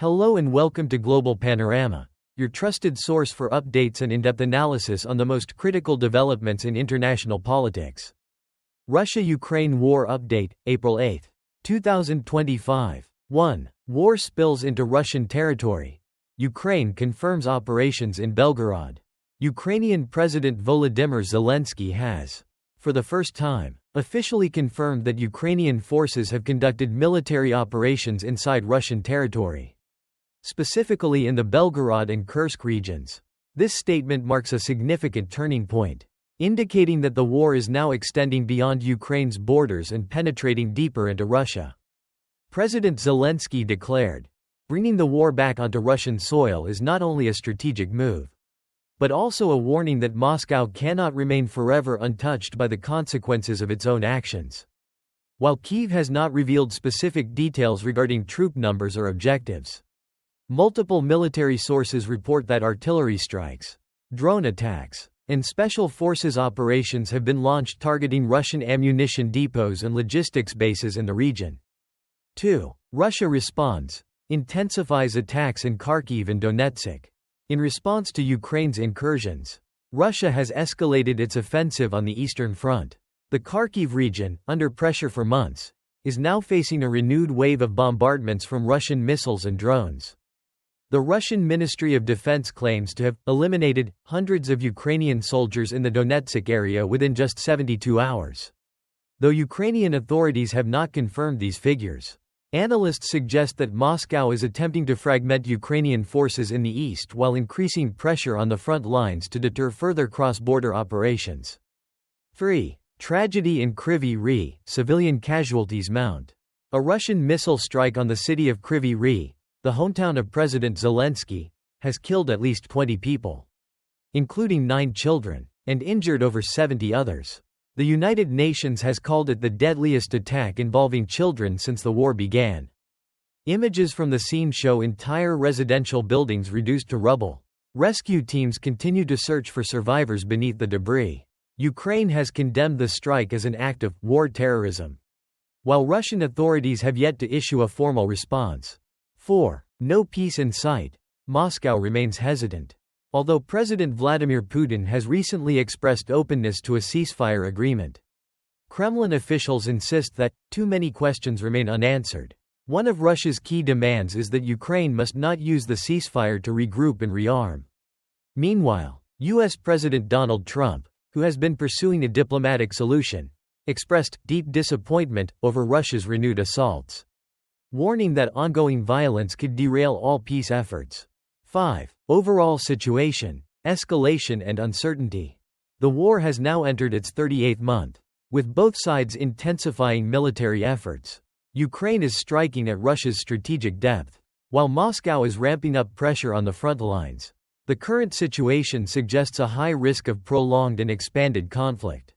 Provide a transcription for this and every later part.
Hello and welcome to Global Panorama, your trusted source for updates and in-depth analysis on the most critical developments in international politics. Russia-Ukraine War Update, April 8, 2025. 1. War spills into Russian territory. Ukraine confirms operations in Belgorod. Ukrainian President Volodymyr Zelensky has, for the first time, officially confirmed that Ukrainian forces have conducted military operations inside Russian territory, specifically in the Belgorod and Kursk regions. This statement marks a significant turning point, indicating that the war is now extending beyond Ukraine's borders and penetrating deeper into Russia. President Zelensky declared, bringing the war back onto Russian soil is not only a strategic move, but also a warning that Moscow cannot remain forever untouched by the consequences of its own actions. While Kyiv has not revealed specific details regarding troop numbers or objectives, multiple military sources report that artillery strikes, drone attacks, and special forces operations have been launched targeting Russian ammunition depots and logistics bases in the region. 2. Russia responds, intensifies attacks in Kharkiv and Donetsk. In response to Ukraine's incursions, Russia has escalated its offensive on the Eastern Front. The Kharkiv region, under pressure for months, is now facing a renewed wave of bombardments from Russian missiles and drones. The Russian Ministry of Defense claims to have eliminated hundreds of Ukrainian soldiers in the Donetsk area within just 72 hours. Though Ukrainian authorities have not confirmed these figures, analysts suggest that Moscow is attempting to fragment Ukrainian forces in the east while increasing pressure on the front lines to deter further cross-border operations. 3. Tragedy in Kryvyi Rih, civilian casualties mount. A Russian missile strike on the city of Kryvyi Rih, the hometown of President Zelensky, has killed at least 20 people, including 9 children, and injured over 70 others. The United Nations has called it the deadliest attack involving children since the war began. Images from the scene show entire residential buildings reduced to rubble. Rescue teams continue to search for survivors beneath the debris. Ukraine has condemned the strike as an act of war terrorism, while Russian authorities have yet to issue a formal response. 4. No peace in sight. Moscow remains hesitant. Although President Vladimir Putin has recently expressed openness to a ceasefire agreement, Kremlin officials insist that too many questions remain unanswered. One of Russia's key demands is that Ukraine must not use the ceasefire to regroup and rearm. Meanwhile, U.S. President Donald Trump, who has been pursuing a diplomatic solution, expressed deep disappointment over Russia's renewed assaults, warning that ongoing violence could derail all peace efforts. 5. Overall situation, escalation and uncertainty. The war has now entered its 38th month, with both sides intensifying military efforts. Ukraine is striking at Russia's strategic depth, while Moscow is ramping up pressure on the front lines. The current situation suggests a high risk of prolonged and expanded conflict,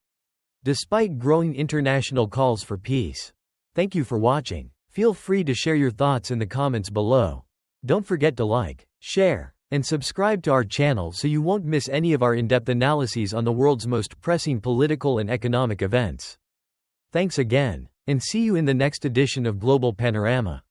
despite growing international calls for peace. Thank you for watching. Feel free to share your thoughts in the comments below. Don't forget to like, share, and subscribe to our channel so you won't miss any of our in-depth analyses on the world's most pressing political and economic events. Thanks again, and see you in the next edition of Global Panorama.